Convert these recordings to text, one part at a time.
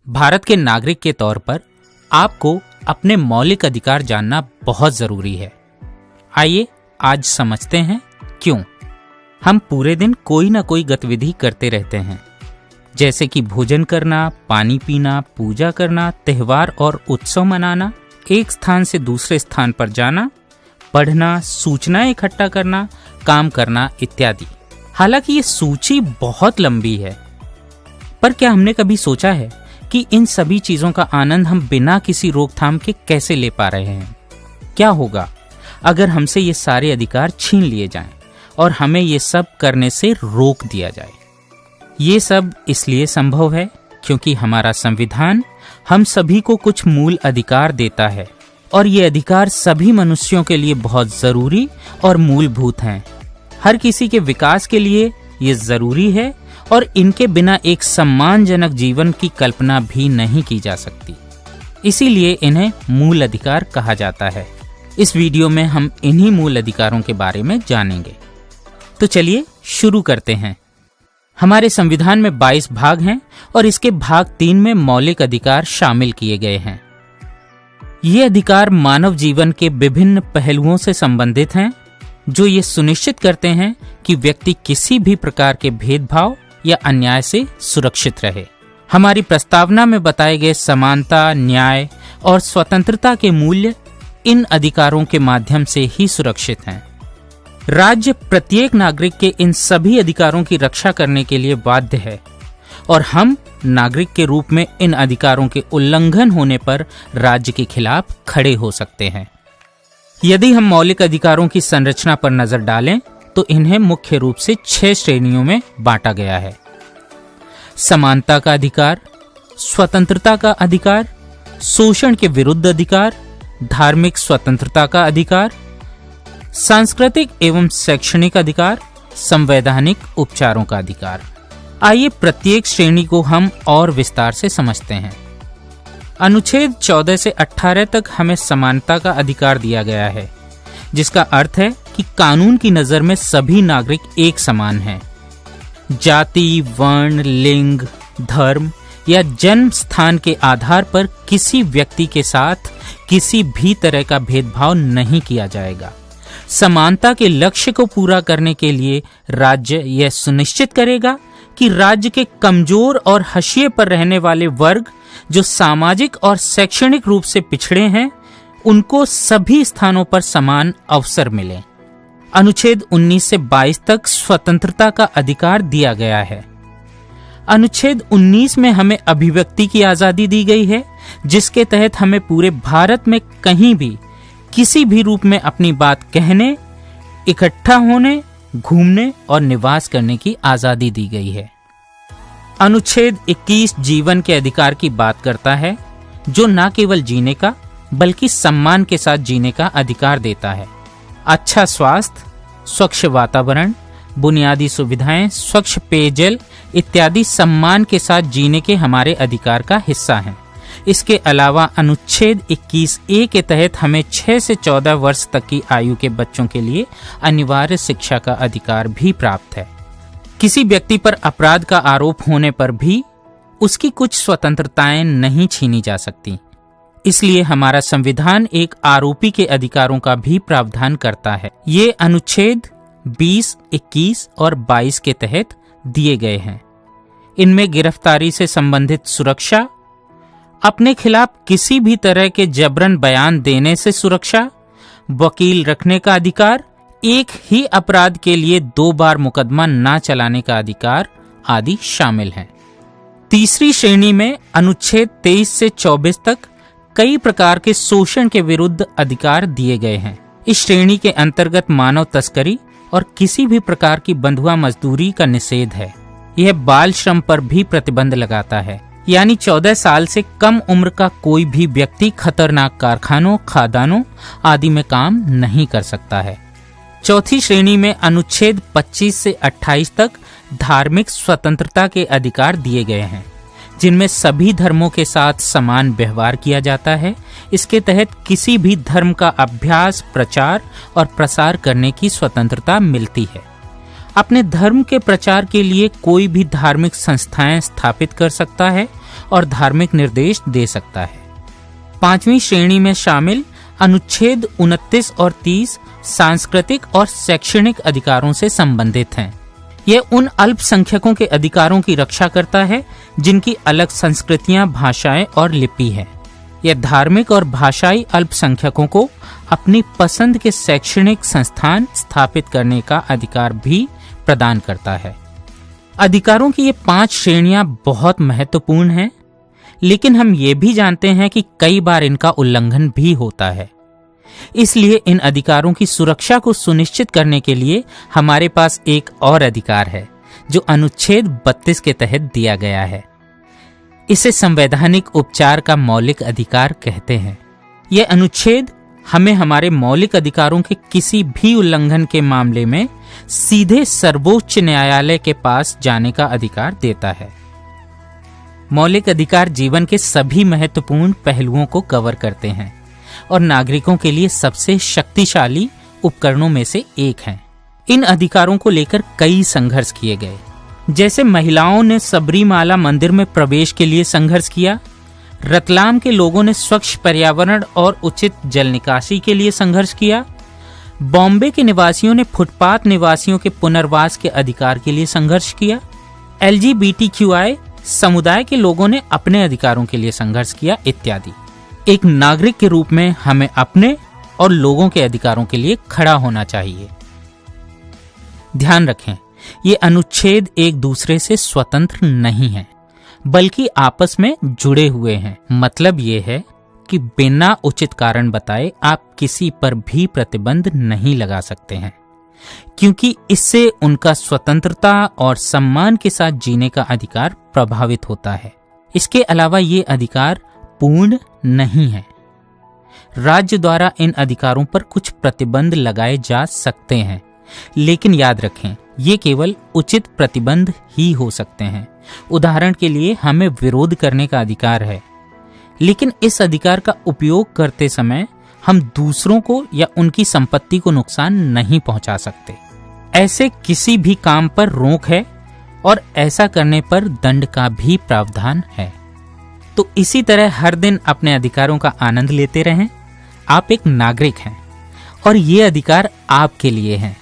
भारत के नागरिक के तौर पर आपको अपने मौलिक अधिकार जानना बहुत जरूरी है। आइए आज समझते हैं क्यों। हम पूरे दिन कोई ना कोई गतिविधि करते रहते हैं, जैसे कि भोजन करना, पानी पीना, पूजा करना, त्योहार और उत्सव मनाना, एक स्थान से दूसरे स्थान पर जाना, पढ़ना, सूचनाएं इकट्ठा करना, काम करना इत्यादि। हालांकि ये सूची बहुत लंबी है, पर क्या हमने कभी सोचा है कि इन सभी चीजों का आनंद हम बिना किसी रोकथाम के कैसे ले पा रहे हैं? क्या होगा अगर हमसे ये सारे अधिकार छीन लिए जाएं और हमें ये सब करने से रोक दिया जाए? ये सब इसलिए संभव है क्योंकि हमारा संविधान हम सभी को कुछ मूल अधिकार देता है और ये अधिकार सभी मनुष्यों के लिए बहुत जरूरी और मूलभूत हैं। हर किसी के विकास के लिए ये जरूरी है और इनके बिना एक सम्मानजनक जीवन की कल्पना भी नहीं की जा सकती। इसीलिए इन्हें मूल अधिकार कहा जाता है। इस वीडियो में हम इन्हीं मूल अधिकारों के बारे में जानेंगे। तो चलिए शुरू करते हैं। हमारे संविधान में 22 भाग हैं और इसके भाग 3 में मौलिक अधिकार शामिल किए गए हैं। ये अधिकार मानव जीवन के विभिन्न पहलुओं से संबंधित हैं, जो ये सुनिश्चित करते हैं कि व्यक्ति किसी भी प्रकार के भेदभाव या अन्याय से सुरक्षित रहे। हमारी प्रस्तावना में बताए गए समानता, न्याय और स्वतंत्रता के मूल्य इन अधिकारों के माध्यम से ही सुरक्षित हैं। राज्य प्रत्येक नागरिक के इन सभी अधिकारों की रक्षा करने के लिए बाध्य है और हम नागरिक के रूप में इन अधिकारों के उल्लंघन होने पर राज्य के खिलाफ खड़े हो सकते हैं। यदि हम मौलिक अधिकारों की संरचना पर नजर डालें तो इन्हें मुख्य रूप से 6 श्रेणियों में बांटा गया है। समानता का अधिकार, स्वतंत्रता का अधिकार, शोषण के विरुद्ध अधिकार, धार्मिक स्वतंत्रता का अधिकार, सांस्कृतिक एवं शैक्षणिक अधिकार, संवैधानिक उपचारों का अधिकार। आइए प्रत्येक श्रेणी को हम और विस्तार से समझते हैं। अनुच्छेद 14 से 18 तक हमें समानता का अधिकार दिया गया है, जिसका अर्थ है कि कानून की नजर में सभी नागरिक एक समान हैं। जाति, वर्ण, लिंग, धर्म या जन्म स्थान के आधार पर किसी व्यक्ति के साथ किसी भी तरह का भेदभाव नहीं किया जाएगा। समानता के लक्ष्य को पूरा करने के लिए राज्य यह सुनिश्चित करेगा कि राज्य के कमजोर और हाशिए पर रहने वाले वर्ग जो सामाजिक और शैक्षणिक रूप से पिछड़े हैं, उनको सभी स्थानों पर समान अवसर मिले। अनुच्छेद 19 से 22 तक स्वतंत्रता का अधिकार दिया गया है। अनुच्छेद 19 में हमें अभिव्यक्ति की आजादी दी गई है, जिसके तहत हमें पूरे भारत में कहीं भी किसी भी रूप में अपनी बात कहने, इकट्ठा होने, घूमने और निवास करने की आजादी दी गई है। अनुच्छेद 21 जीवन के अधिकार की बात करता है, जो न केवल जीने का बल्कि सम्मान के साथ जीने का अधिकार देता है। अच्छा स्वास्थ्य, स्वच्छ वातावरण, बुनियादी सुविधाएं, स्वच्छ पेयजल इत्यादि सम्मान के साथ जीने के हमारे अधिकार का हिस्सा हैं। इसके अलावा अनुच्छेद 21A के तहत हमें 6 से 14 वर्ष तक की आयु के बच्चों के लिए अनिवार्य शिक्षा का अधिकार भी प्राप्त है। किसी व्यक्ति पर अपराध का आरोप होने पर भी उसकी कुछ स्वतंत्रताएं नहीं छीनी जा सकती। इसलिए हमारा संविधान एक आरोपी के अधिकारों का भी प्रावधान करता है। ये अनुच्छेद 20, 21 और 22 के तहत दिए गए हैं। इनमें गिरफ्तारी से संबंधित सुरक्षा, अपने खिलाफ किसी भी तरह के जबरन बयान देने से सुरक्षा, वकील रखने का अधिकार, एक ही अपराध के लिए 2 बार मुकदमा न चलाने का अधिकार आदि शामिल हैं। तीसरी श्रेणी में अनुच्छेद 23 से 24 तक कई प्रकार के शोषण के विरुद्ध अधिकार दिए गए हैं। इस श्रेणी के अंतर्गत मानव तस्करी और किसी भी प्रकार की बंधुआ मजदूरी का निषेध है। यह बाल श्रम पर भी प्रतिबंध लगाता है, यानी 14 साल से कम उम्र का कोई भी व्यक्ति खतरनाक कारखानों, खदानों आदि में काम नहीं कर सकता है। चौथी श्रेणी में अनुच्छेद 25 से 28 तक धार्मिक स्वतंत्रता के अधिकार दिए गए हैं, जिनमें सभी धर्मों के साथ समान व्यवहार किया जाता है। इसके तहत किसी भी धर्म का अभ्यास, प्रचार और प्रसार करने की स्वतंत्रता मिलती है। अपने धर्म के प्रचार के लिए कोई भी धार्मिक संस्थाएं स्थापित कर सकता है और धार्मिक निर्देश दे सकता है। 5वीं श्रेणी में शामिल अनुच्छेद 29 और 30 सांस्कृतिक और शैक्षणिक अधिकारों से संबंधित हैं। यह उन अल्पसंख्यकों के अधिकारों की रक्षा करता है जिनकी अलग संस्कृतियां, भाषाएं और लिपि है। यह धार्मिक और भाषाई अल्पसंख्यकों को अपनी पसंद के शैक्षणिक संस्थान स्थापित करने का अधिकार भी प्रदान करता है। अधिकारों की ये 5 श्रेणियां बहुत महत्वपूर्ण हैं, लेकिन हम ये भी जानते हैं कि कई बार इनका उल्लंघन भी होता है। इसलिए इन अधिकारों की सुरक्षा को सुनिश्चित करने के लिए हमारे पास एक और अधिकार है जो अनुच्छेद 32 के तहत दिया गया है। इसे संवैधानिक उपचार का मौलिक अधिकार कहते हैं। यह अनुच्छेद हमें हमारे मौलिक अधिकारों के किसी भी उल्लंघन के मामले में सीधे सर्वोच्च न्यायालय के पास जाने का अधिकार देता है। मौलिक अधिकार जीवन के सभी महत्वपूर्ण पहलुओं को कवर करते हैं और नागरिकों के लिए सबसे शक्तिशाली उपकरणों में से एक हैं। इन अधिकारों को लेकर कई संघर्ष किए गए, जैसे महिलाओं ने सबरीमाला मंदिर में प्रवेश के लिए संघर्ष किया, रतलाम के लोगों ने स्वच्छ पर्यावरण और उचित जल निकासी के लिए संघर्ष किया, बॉम्बे के निवासियों ने फुटपाथ निवासियों के पुनर्वास के अधिकार के लिए संघर्ष किया, LGBTQI समुदाय के लोगों ने अपने अधिकारों के लिए संघर्ष किया इत्यादि। एक नागरिक के रूप में हमें अपने और लोगों के अधिकारों के लिए खड़ा होना चाहिए। ध्यान रखें, ये अनुच्छेद एक दूसरे से स्वतंत्र नहीं हैं, बल्कि आपस में जुड़े हुए हैं। मतलब ये है कि बिना उचित कारण बताए आप किसी पर भी प्रतिबंध नहीं लगा सकते हैं, क्योंकि इससे उनका स्वतंत्रता और सम्मान के साथ जीने का अधिकार प्रभावित होता है। इसके अलावा ये अधिकार पूर्ण नहीं है। राज्य द्वारा इन अधिकारों पर कुछ प्रतिबंध लगाए जा सकते हैं, लेकिन याद रखें, ये केवल उचित प्रतिबंध ही हो सकते हैं। उदाहरण के लिए हमें विरोध करने का अधिकार है, लेकिन इस अधिकार का उपयोग करते समय हम दूसरों को या उनकी संपत्ति को नुकसान नहीं पहुंचा सकते। ऐसे किसी भी काम पर रोक है और ऐसा करने पर दंड का भी प्रावधान है। तो इसी तरह हर दिन अपने अधिकारों का आनंद लेते रहें। आप एक नागरिक हैं और ये अधिकार आपके लिए हैं।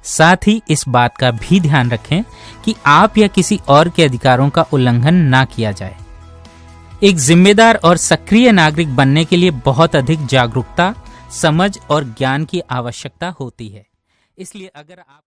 साथ ही इस बात का भी ध्यान रखें कि आप या किसी और के अधिकारों का उल्लंघन ना किया जाए। एक जिम्मेदार और सक्रिय नागरिक बनने के लिए बहुत अधिक जागरूकता, समझ और ज्ञान की आवश्यकता होती है। इसलिए अगर आप